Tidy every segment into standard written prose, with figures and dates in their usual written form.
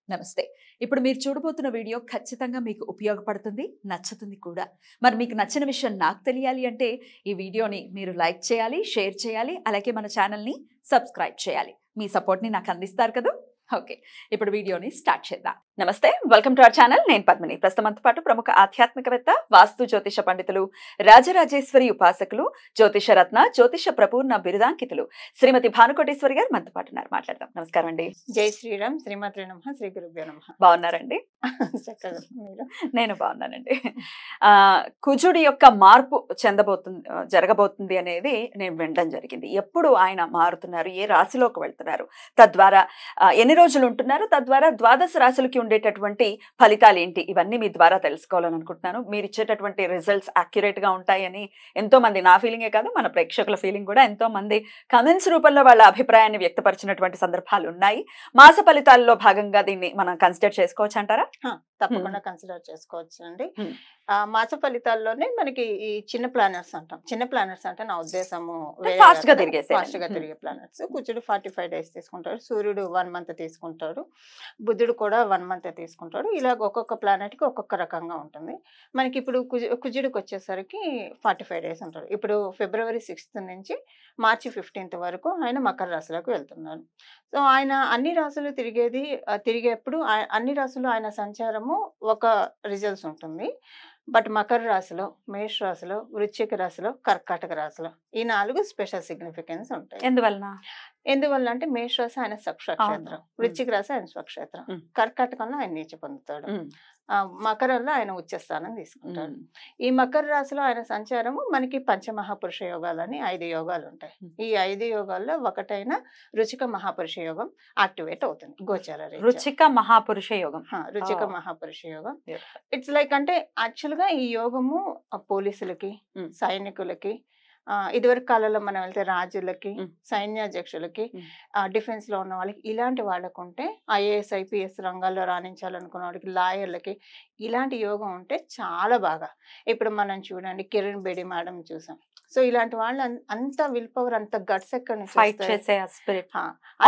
నమస్తే. ఇప్పుడు మీరు చూడబోతున్న వీడియో ఖచ్చితంగా మీకు ఉపయోగపడుతుంది, నచ్చుతుంది కూడా. మరి మీకు నచ్చిన విషయం నాకు తెలియాలి అంటే ఈ వీడియోని మీరు లైక్ చేయాలి, షేర్ చేయాలి, అలాగే మన ఛానల్‌ని సబ్స్క్రైబ్ చేయాలి. మీ సపోర్ట్‌ని నాకు అందిస్తారు కదా! ఓకే. ఇప్పుడు వీడియోని స్టార్ట్ చేద్దాం. నమస్తే. Welcome to our channel. నేను పద్మిని. ప్రస్తుతం మనతో పాటు ప్రముఖ ఆధ్యాత్మికవేత్త, వాస్తు జ్యోతిష పండితులు, రాజరాజేశ్వరి ఉపాసకులు, జ్యోతిష రత్న, జ్యోతిష ప్రపూర్ణ బిరుదాంకితులు శ్రీమతి భానుకోటేశ్వరి గారు మనతో పాటు ఉన్నారు. మాట్లాడదాం. నమస్కారం అండి. జై శ్రీరామ్. శ్రీమాత్రే నమః. శ్రీ గురుభ్యో నమః. బాగున్నారండి? చక్కగా మీరు? నేను బాగున్నానండి. కుజుడి యొక్క మార్పు జరగబోతుంది అనేది నేను వినడం జరిగింది. ఎప్పుడు ఆయన మారుతున్నారు, ఏ రాశిలోకి వెళ్తున్నారు, తద్వారా ఎన్ని రోజులు ఉంటున్నారు, తద్వారా ద్వాదశ రాశులకి ఉండేటటువంటి ఫలితాలు ఏంటి, ఇవన్నీ మీ ద్వారా తెలుసుకోవాలని అనుకుంటున్నాను. మీరు ఇచ్చేటటువంటి రిజల్ట్స్ యాక్యురేట్ గా ఉంటాయని ఎంతో మంది, నా ఫీలింగే కాదు మన ప్రేక్షకుల ఫీలింగ్ కూడా, ఎంతో మంది కమెంట్స్ రూపంలో వాళ్ళ అభిప్రాయాన్ని వ్యక్తపరిచినటువంటి సందర్భాలు ఉన్నాయి. మాస ఫలితాల్లో భాగంగా దీన్ని మనం కన్సిడర్ చేసుకోవచ్చు అంటారా? తప్పకుండా కన్సిడర్ చేసుకోవచ్చు అండి. మాస ఫలితాల్లోనే మనకి ఈ చిన్న ప్లానెట్స్ అంటాం. చిన్న ప్లానెట్స్ అంటే నా ఉద్దేశము ఫాస్ట్ గా తిరిగే ప్లానెట్స్. కుజుడు 45 days తీసుకుంటాడు, సూర్యుడు 1 month తీసుకుంటాడు, బుధుడు కూడా 1 month తీసుకుంటాడు. ఇలా ఒక్కొక్క ప్లానెట్ కి ఒక్కొక్క రకంగా ఉంటుంది. మనకి ఇప్పుడు కుజుడికి వచ్చేసరికి 45 days ఉంటాడు. ఇప్పుడు February 6th నుంచి March 15th వరకు ఆయన మకర రాశిలోకి వెళ్తున్నారు. సో ఆయన అన్ని రాశులు తిరిగేప్పుడు అన్ని రాశులు ఆయన సంచారము ఒక రిజల్ట్స్ ఉంటుంది. బట్ మకర రాశిలో, మేష రాశిలో, వృశ్చిక రాశిలో, కర్కాటక రాశిలో ఈ 4 స్పెషల్ సిగ్నిఫికెన్స్ ఉంటాయి. ఎందువల్ల అంటే మేష రాశి ఆయన స్వక్షేత్రం, వృశ్చిక రాశి ఆయన స్వక్షేత్రం, కర్కాటకంలో ఆయన నీచ పొందుతాడు, మకరంలో ఆయన ఉచ్చస్థానం తీసుకుంటాడు. ఈ మకర రాశిలో ఆయన సంచారము మనకి పంచమహాపురుష యోగాలని 5 యోగాలు ఉంటాయి. ఈ 5 యోగాల్లో ఒకటైన రుచిక మహాపురుష యోగం యాక్టివేట్ అవుతుంది గోచార రీత్యా. రుచిక మహాపురుష యోగం. రుచిక మహాపురుష యోగం ఇట్స్ లైక్ అంటే యాక్చువల్ గా ఈ యోగము పోలీసులకి, సైనికులకి, ఇదివరకు కాలంలో మనం వెళ్తే రాజులకి, సైన్యాధ్యక్షులకి, డిఫెన్స్ లో ఉన్న వాళ్ళకి, ఇలాంటి వాళ్ళకు ఉంటే IAS IPS రంగాల్లో రాణించాలనుకున్న వాళ్ళకి, లాయర్లకి ఇలాంటి యోగం ఉంటే చాలా బాగా. ఇప్పుడు మనం చూడండి కిరణ్ బేడి మేడం చూసాం. సో ఇలాంటి వాళ్ళు అంత విల్ పవర్, అంత గట్స్ ఎక్కడ నుంచి ఫైట్ చేసే స్పిరిట్.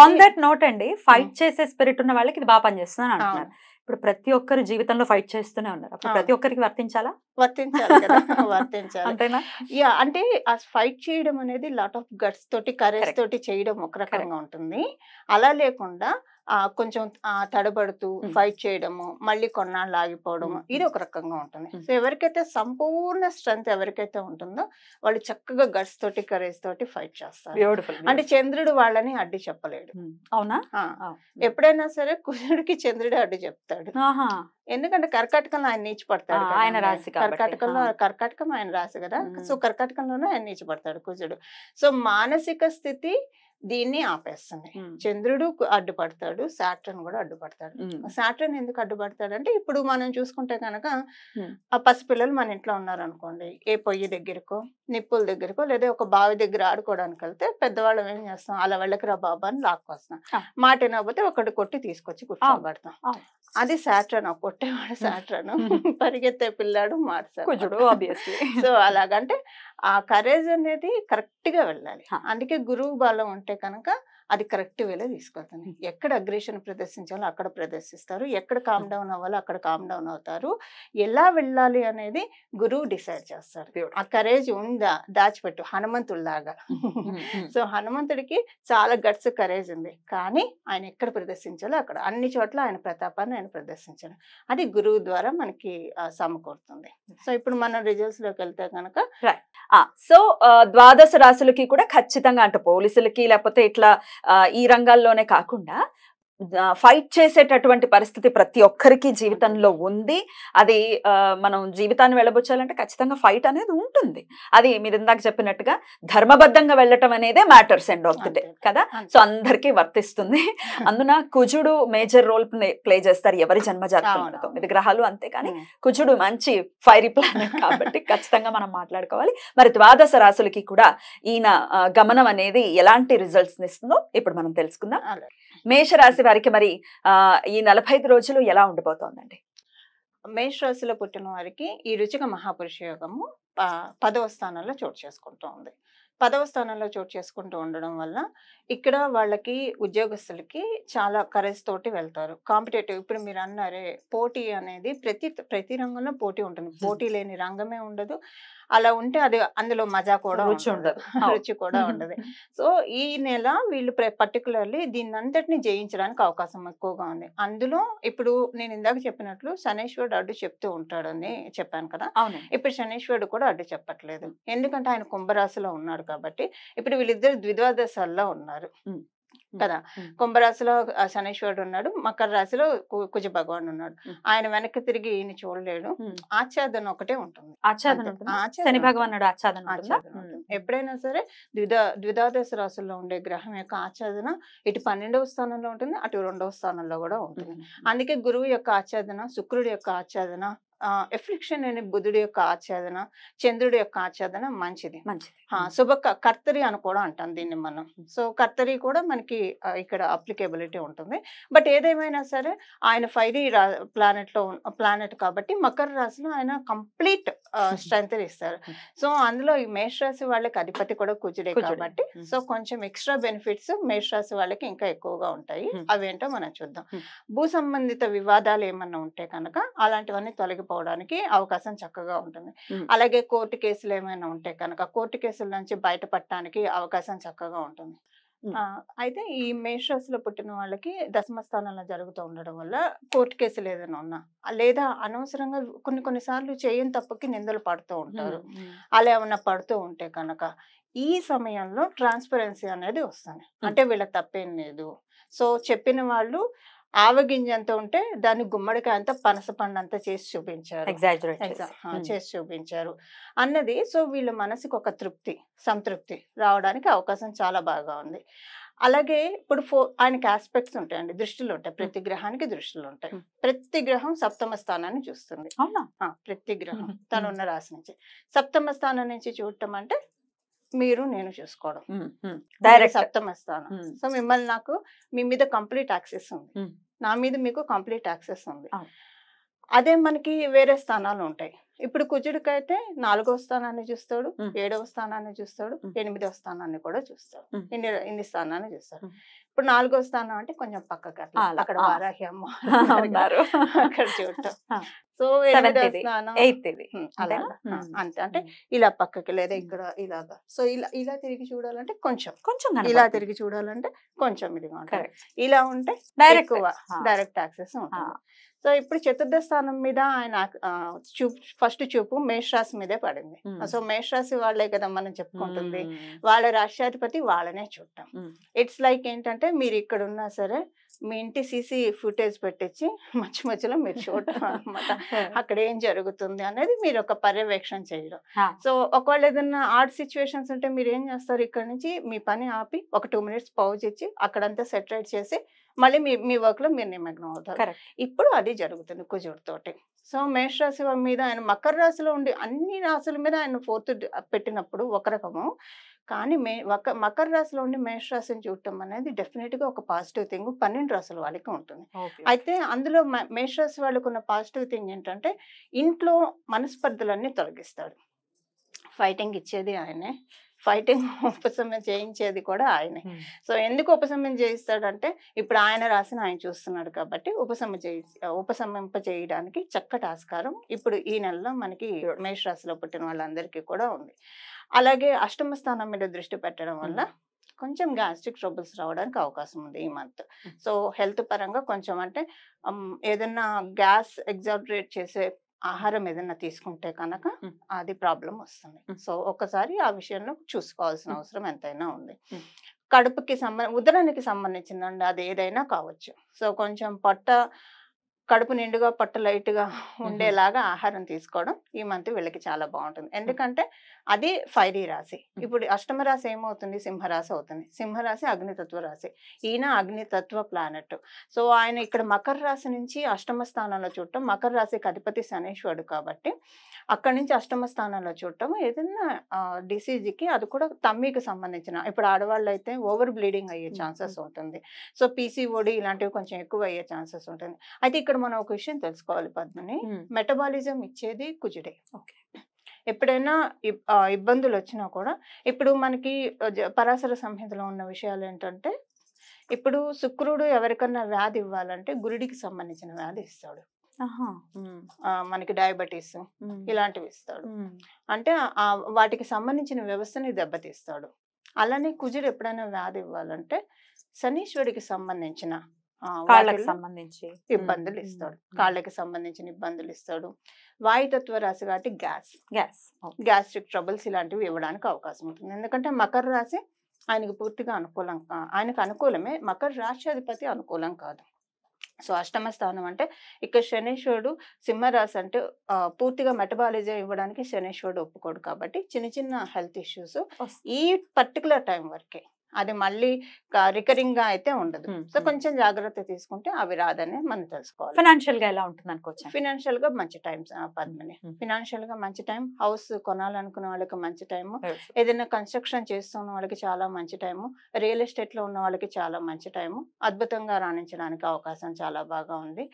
ఆన్ దట్ నోట్ అండి, ఫైట్ చేసే స్పిరిట్ ఉన్న వాళ్ళకి ఇది బాగా పనిచేస్తుంది అంటున్నారు. ఇప్పుడు ప్రతి ఒక్కరు జీవితంలో ఫైట్ చేస్తూనే ఉన్నారు. అప్పుడు ప్రతి ఒక్కరికి వర్తించాలి కదా. వర్తించాలి అంతేనా? యా, అంటే ఆ ఫైట్ చేయడం అనేది లాట్ ఆఫ్ గట్స్ తోటి, కరేజ్ తోటి చేయడం ఒక రకంగా ఉంటుంది. అలా లేకుండా కొంచెం తడబడుతూ ఫైట్ చేయడము, మళ్ళీ కొన్నాళ్ళు ఆగిపోవడము, ఇది ఒక రకంగా ఉంటుంది. సో ఎవరికైతే సంపూర్ణ స్ట్రెంగ్త్ ఎవరికైతే ఉంటుందో వాళ్ళు చక్కగా గట్స్ తోటి, కరేజ్ తోటి ఫైట్ చేస్తారు. అంటే చంద్రుడు వాళ్ళని అడ్డు చెప్పలేడు. అవునా? ఎప్పుడైనా సరే కుజుడికి చంద్రుడే అడ్డు చెప్తాడు. ఎందుకంటే కర్కాటకంలో ఆయన నీచిపడతాడు. ఆయన రాశి కర్కాటకం ఆయన రాశి కదా. సో కర్కాటకంలోనే ఆయన నీచిపడతాడు కుజుడు. సో మానసిక స్థితి దీన్ని ఆపేస్తుంది. చంద్రుడు అడ్డుపడతాడు, సాటర్న్ కూడా అడ్డుపడతాడు. సాటర్న్ ఎందుకు అడ్డుపడతాడు అంటే, ఇప్పుడు మనం చూసుకుంటే కనుక ఆ పసిపిల్లలు మన ఇంట్లో ఉన్నారు అనుకోండి, ఏ పొయ్యి దగ్గరకో, నిప్పుల దగ్గరకో, లేదా ఒక బావి దగ్గర ఆడుకోవడానికి వెళ్తే పెద్దవాళ్ళం ఏం చేస్తాం, అలా వెళ్ళకి రా బాబా అని లాక్కొస్తాం. మాట వినకపోతే ఒకటి కొట్టి తీసుకొచ్చి కూర్చోబెడతాం. అది సాటర్న్, కొట్టేవాడు సాటర్న్, పరిగెత్తే పిల్లాడు కుజుడు. సో అలాగంటే ఆ కరేజ్ అనేది కరెక్ట్ గా వెళ్ళాలి. అందుకే గురువు బలం ఉంటే కనుక అది కరెక్ట్ వేలో తీసుకెళ్తుంది. ఎక్కడ అగ్రెషన్ ప్రదర్శించాలో అక్కడ ప్రదర్శిస్తారు, ఎక్కడ కామ్ డౌన్ అవ్వాలో అక్కడ కామ్ డౌన్ అవుతారు. ఎలా వెళ్ళాలి అనేది గురువు డిసైడ్ చేస్తారు. ఆ కరేజ్ ఉందా దాచిపెట్టు, హనుమంతుడిలాగా. సో హనుమంతుడికి చాలా గట్స్, కరేజ్ ఉంది, కానీ ఆయన ఎక్కడ ప్రదర్శించాలో అక్కడ, అన్ని చోట్ల ఆయన ప్రతాపాన్ని ఆయన ప్రదర్శించాలి. అది గురువు ద్వారా మనకి సమకూరుతుంది. సో ఇప్పుడు మనం రిజల్ట్స్ లోకి వెళ్తే కనుక సో ద్వాదశ రాశులకి కూడా ఖచ్చితంగా, అంటే పోలీసులకి లేకపోతే ఇట్లా ఈ రంగాల్లోనే కాకుండా ఫైట్ చేసేటటువంటి పరిస్థితి ప్రతి ఒక్కరికి జీవితంలో ఉంది. అది మనం జీవితాన్ని వెళ్ళబుచ్చాలంటే ఖచ్చితంగా ఫైట్ అనేది ఉంటుంది. అది మీరు ఇందాక చెప్పినట్టుగా ధర్మబద్ధంగా వెళ్ళటం అనేదే matters end of the day కదా. సో అందరికీ వర్తిస్తుంది. అందున కుజుడు మేజర్ రోల్ ప్లే చేస్తారు ఎవరి జన్మజాతకంలో. 9 గ్రహాలు అంతే, కానీ కుజుడు మంచి ఫైరీ ప్లానెట్ కాబట్టి ఖచ్చితంగా మనం మాట్లాడుకోవాలి. మరి ద్వాదశ రాశులకి కూడా ఈయన గమనం అనేది ఎలాంటి రిజల్ట్స్ ఇస్తుందో ఇప్పుడు మనం తెలుసుకుందాం. మేషరాశి వారికి మరి ఈ 45 రోజులు ఎలా ఉండబోతోందండి? మేష రాశిలో పుట్టిన వారికి ఈ రుచిక మహాపురుష యోగము 10వ స్థానంలో చోటు చేసుకుంటూ ఉంది. 10వ స్థానంలో చోటు చేసుకుంటూ ఉండడం వల్ల ఇక్కడ వాళ్ళకి ఉద్యోగస్తులకి చాలా కరేజ్ తోటి వెళ్తారు. కాంపిటేటివ్ ఇప్పుడు మీరు అన్నారే పోటీ అనేది ప్రతి రంగంలో పోటీ ఉంటుంది. పోటీ లేని రంగమే ఉండదు. అలా ఉంటే అది అందులో మజా కూడా రుచి ఉండదు. రుచి కూడా ఉండదు. సో ఈ నెల వీళ్ళు పర్టికులర్లీ దీన్నంతటిని జయించడానికి అవకాశం ఎక్కువగా ఉంది. అందులో ఇప్పుడు నేను ఇందాక చెప్పినట్లు శనీశ్వరుడు అడ్డు చెప్తూ ఉంటాడని చెప్పాను కదా. ఇప్పుడు శనీశ్వరుడు కూడా అడ్డు చెప్పట్లేదు. ఎందుకంటే ఆయన కుంభరాశిలో ఉన్నాడు కాబట్టి. ఇప్పుడు వీళ్ళిద్దరు ద్విద్వాదశాల్లో ఉన్నారు కదా. కుంభరాశిలో శనీశ్వరుడు ఉన్నాడు, మకర రాశిలో కుజ భగవాన్ ఉన్నాడు. ఆయన వెనక్కి తిరిగి ఈయన చూడలేడు. ఆచ్ఛాదన ఒకటే ఉంటుంది. ఎప్పుడైనా సరే ద్విదాదశ రాశుల్లో ఉండే గ్రహం యొక్క ఆచ్ఛాదన ఇటు 12వ స్థానంలో ఉంటుంది, అటు 2వ స్థానంలో కూడా ఉంటుంది. అందుకే గురువు యొక్క ఆచ్ఛాదన, శుక్రుడి యొక్క ఆచ్ఛాదన, ఎఫ్లిక్షన్ అనే బుధుడి యొక్క ఆచ్ఛాదన, చంద్రుడి యొక్క ఆచ్ఛాదన మంచిది. శుభ కర్తరి అని కూడా అంటాం దీన్ని మనం. సో కర్తరి కూడా మనకి ఇక్కడ అప్లికేబిలిటీ ఉంటుంది. బట్ ఏదేమైనా సరే ఆయన ఫైరీ ప్లానెట్ కాబట్టి మకర రాశిలో ఆయన కంప్లీట్ స్ట్రెంత్ ఇస్తారు. సో అందులో ఈ మేష రాశి వాళ్ళకి అధిపతి కూడా కుజుడే కాబట్టి సో కొంచెం ఎక్స్ట్రా బెనిఫిట్స్ మేష రాశి వాళ్ళకి ఇంకా ఎక్కువగా ఉంటాయి. అవేంటో మనం చూద్దాం. భూ సంబంధిత వివాదాలు ఏమన్నా ఉంటే కనుక అలాంటివన్నీ తొలగిపోవడానికి అవకాశం చక్కగా ఉంటుంది. అలాగే కోర్టు కేసులు ఏమైనా ఉంటే కనుక కోర్టు కేసుల నుంచి బయటపడటానికి అవకాశం చక్కగా ఉంటుంది. అయితే ఈ మేషరాశిలో పుట్టిన వాళ్ళకి దశమ స్థానంలో జరుగుతూ ఉండడం వల్ల కోర్టు కేసులు ఏదైనా ఉన్నా లేదా అనవసరంగా కొన్నిసార్లు చేయని తప్పుకి నిందలు పడుతూ ఉంటారు. అలా ఏమన్నా పడుతూ ఉంటే కనుక ఈ సమయంలో ట్రాన్స్పరెన్సీ అనేది వస్తుంది. అంటే వీళ్ళ తప్పేం లేదు. సో చెప్పిన వాళ్ళు ఆవగింజంత ఉంటే దాన్ని గుమ్మడికాయ అంతా పనస పండు అంతా చేసి చూపించారు అన్నది. సో వీళ్ళ మనసుకు ఒక సంతృప్తి రావడానికి అవకాశం చాలా బాగా ఉంది. అలాగే ఇప్పుడు ఆయనకి ఆస్పెక్ట్స్ ఉంటాయండి, దృష్టిలు ఉంటాయి. ప్రతి గ్రహానికి దృష్టిలు ఉంటాయి. ప్రతి గ్రహం సప్తమ స్థానాన్ని చూస్తుంది. ప్రతి గ్రహం తనున్న రాశి నుంచి సప్తమ స్థానం నుంచి చూడటం అంటే మీరు నేను చూసుకోవడం సప్తమ స్థానం. సో మిమ్మల్ని నాకు మీ మీద కంప్లీట్ యాక్సెస్ ఉంది, నా మీద మీకు కంప్లీట్ యాక్సెస్ ఉంది. అదే మనకి వేరే స్థానాలు ఉంటాయి. ఇప్పుడు కుజుడికైతే 4వ స్థానాన్ని చూస్తాడు, 7వ స్థానాన్ని చూస్తాడు, 8వ స్థానాన్ని కూడా చూస్తాడు. ఇన్ని స్థానాన్ని చూస్తాడు. ఇప్పుడు 4వ స్థానం అంటే కొంచెం పక్కకి అక్కడ వారాహి అమ్మ అక్కడ చూడటం. సో 8వ స్థానం అలా అంతే. అంటే ఇలా పక్కకి లేదా ఇక్కడ ఇలాగా. సో ఇలా తిరిగి చూడాలంటే కొంచెం ఇలా తిరిగి చూడాలంటే కొంచెం ఇదిగా ఉంటుంది. ఇలా ఉంటే డైరెక్ట్ యాక్సెస్ ఉంటుంది. సో ఇప్పుడు చతుర్థ స్థానం మీద ఆయన ఫస్ట్ చూపు మేషరాశి మీదే పడింది. సో మేషరాశి వాళ్ళే కదా మనం చెప్పుకుంటుంది. వాళ్ళ రాష్ట్రాధిపతి వాళ్ళనే చూడటం. ఇట్స్ లైక్ ఏంటంటే మీరు ఇక్కడ ఉన్నా సరే మీ ఇంటి సీసీ ఫుటేజ్ పెట్టించి మధ్యలో మీరు చూడటం అనమాట. అక్కడ ఏం జరుగుతుంది అనేది మీరు ఒక పర్యవేక్షణ చేయడం. సో ఒకవేళ ఏదైనా ఆడ్ సిచ్యువేషన్స్ ఉంటే మీరు ఏం చేస్తారు, ఇక్కడ నుంచి మీ పని ఆపి ఒక 2 minutes పౌజ్ ఇచ్చి అక్కడంతా సెటరేట్ చేసి మళ్ళీ మీ వర్క్ లో మీరు నిమగ్నం అవుతారు. ఇప్పుడు అది జరుగుతుంది కుజుడితోటి. సో మేషరాశి మీద ఆయన మకర రాశిలో ఉండి అన్ని రాశుల మీద ఆయన 4th పెట్టినప్పుడు ఒక రకము, కానీ మకర రాశిలో ఉండి మేషరాశిని చూడటం అనేది డెఫినెట్ గా ఒక పాజిటివ్ థింగ్ 12 రాశుల వాళ్ళకి ఉంటుంది. అయితే అందులో మేషరాశి వాళ్ళకు ఉన్న పాజిటివ్ థింగ్ ఏంటంటే ఇంట్లో మనస్పర్ధలన్నీ తొలగిస్తాడు. ఫైటింగ్ ఇచ్చేది ఆయనే, ఫైటింగ్ ఉపశమనం చేయించేది కూడా ఆయనే. సో ఎందుకు ఉపశమనం చేయిస్తాడంటే ఇప్పుడు ఆయన రాసిన ఆయన చూస్తున్నాడు కాబట్టి ఉపశమింప చేయడానికి చక్కటి ఆస్కారం ఇప్పుడు ఈ నెలలో మనకి మేషరాశిలో పుట్టిన వాళ్ళందరికీ కూడా ఉంది. అలాగే అష్టమ స్థానం మీద దృష్టి పెట్టడం వల్ల కొంచెం గ్యాస్ట్రిక్ ట్రబుల్స్ రావడానికి అవకాశం ఉంది ఈ మంత్. సో హెల్త్ పరంగా కొంచెం అంటే ఏదన్నా గ్యాస్ ఎగ్జాగరేట్ చేసే ఆహారం ఏదైనా తీసుకుంటే కనుక అది ప్రాబ్లం వస్తుంది. సో ఒకసారి ఆ విషయంలో చూసుకోవాల్సిన అవసరం ఎంతైనా ఉంది. కడుపుకి ఉదరానికి సంబంధించిందండి, అది ఏదైనా కావచ్చు. సో కొంచెం కడుపు నిండుగా పొట్ట లైట్ గా ఉండేలాగా ఆహారం తీసుకోవడం ఈ మంత్ వీళ్ళకి చాలా బాగుంటుంది. ఎందుకంటే అది ఫైరీ రాశి. ఇప్పుడు అష్టమ రాశి ఏమవుతుంది, సింహరాశి అవుతుంది. సింహరాశి అగ్నితత్వ రాశి, ఈయన అగ్నితత్వ ప్లానెట్. సో ఆయన ఇక్కడ మకర రాశి నుంచి అష్టమ స్థానంలో చూడటం, మకర రాశికి అధిపతి శనీశ్వరుడు కాబట్టి అక్కడి నుంచి అష్టమ స్థానంలో చూడటం ఏదైనా డిసీజ్కి, అది కూడా తమ్మికి సంబంధించిన, ఇప్పుడు ఆడవాళ్ళు అయితే ఓవర్ బ్లీడింగ్ అయ్యే ఛాన్సెస్ ఉంటుంది. సో పీసీఓడి ఇలాంటివి కొంచెం ఎక్కువ అయ్యే ఛాన్సెస్ ఉంటుంది. అయితే ఇక్కడ మనం ఒక విషయం తెలుసుకోవాలి పద్మని, మెటబాలిజం ఇచ్చేది కుజుడే. ఎప్పుడైనా ఇబ్బందులు వచ్చినా కూడా ఇప్పుడు మనకి పరాశర సంహితలో ఉన్న విషయాలు ఏంటంటే, ఇప్పుడు శుక్రుడు ఎవరికన్నా వ్యాధి ఇవ్వాలంటే గురుడికి సంబంధించిన వ్యాధి ఇస్తాడు. మనకి డయాబెటీస్ ఇలాంటివి ఇస్తాడు. అంటే వాటికి సంబంధించిన వ్యవస్థని దెబ్బతీస్తాడు. అలానే కుజుడు ఎప్పుడైనా వ్యాధి ఇవ్వాలంటే శనీశ్వరుడికి సంబంధించిన కాళ్ళకి సంబంధించి ఇబ్బందులు ఇస్తాడు. కాళ్ళకి సంబంధించిన ఇబ్బందులు ఇస్తాడు. వాయుతత్వ రాశి కాబట్టి గ్యాస్ట్రిక్ ట్రబుల్స్ ఇలాంటివి ఇవ్వడానికి అవకాశం ఉంటుంది. ఎందుకంటే మకర రాశి ఆయనకు పూర్తిగా అనుకూలం, ఆయనకు అనుకూలమే, మకర రాశి అధిపతి అనుకూలం కాదు. సో అష్టమ స్థానం అంటే ఇక్కడ శనీశ్వరుడు, సింహరాశి అంటే పూర్తిగా మెటబాలిజం ఇవ్వడానికి శనీశ్వరుడు ఒప్పుకోడు. కాబట్టి చిన్న చిన్న హెల్త్ ఇష్యూస్ ఈ పర్టికులర్ టైం వరకే, అది మళ్ళీ రికరింగ్ గా అయితే ఉండదు. సో కొంచెం జాగ్రత్త తీసుకుంటే అవి రాదని మనం తెలుసుకోవాలి. ఫైనాన్షియల్ గా ఎలా ఉంటుంది అనుకోవచ్చు? ఫినాన్షియల్ గా మంచి టైం పద్మిని, ఫినాన్షియల్ గా మంచి టైం. హౌస్ కొనాలనుకున్న వాళ్ళకి మంచి టైము, ఏదైనా కన్స్ట్రక్షన్ చేస్తున్న వాళ్ళకి చాలా మంచి టైము, రియల్ ఎస్టేట్ లో ఉన్న వాళ్ళకి చాలా మంచి టైము. అద్భుతంగా రాణించడానికి అవకాశం చాలా బాగా ఉంది.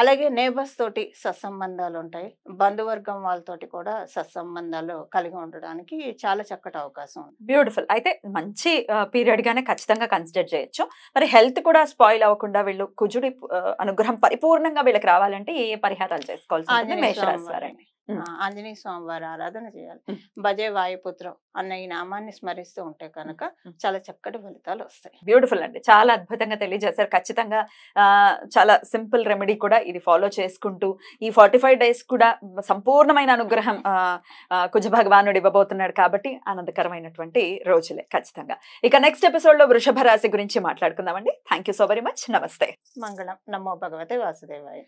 అలాగే నేబర్స్ తోటి సత్సంబంధాలు ఉంటాయి, బంధువర్గం వాళ్ళతోటి కూడా సత్సంబంధాలు కలిగి ఉండడానికి చాలా చక్కటి అవకాశం ఉంది. బ్యూటిఫుల్. అయితే మంచి పీరియడ్ గానే ఖచ్చితంగా కన్సిడర్ చేయొచ్చు. మరి హెల్త్ కూడా స్పాయిల్ అవ్వకుండా వీళ్ళు కుజుడి అనుగ్రహం పరిపూర్ణంగా వీళ్ళకి రావాలంటే ఏ పరిహారాలు చేసుకోవాల్సి ఉంటుంది? మేషరాశి వారండి. ఆంజనేయ స్వామి వారి ఆరాధన చేయాలి. భజే వాయుపుత్రం అన్న ఈ నామాన్ని స్మరిస్తూ ఉంటే కనుక చాలా చక్కటి ఫలితాలు వస్తాయి. బ్యూటిఫుల్ అండి, చాలా అద్భుతంగా తెలియజేశారు. ఖచ్చితంగా చాలా సింపుల్ రెమెడీ కూడా ఇది ఫాలో చేసుకుంటూ ఈ 45 days కూడా సంపూర్ణమైన అనుగ్రహం కుజ భగవానుడు ఇవ్వబోతున్నాడు. కాబట్టి ఆనందకరమైనటువంటి రోజులే ఖచ్చితంగా. ఇక నెక్స్ట్ ఎపిసోడ్ లో వృషభ రాశి గురించి మాట్లాడుకుందామండి. Thank you so very much. నమస్తే. మంగళం. నమో భగవతే వాసుదేవాయ.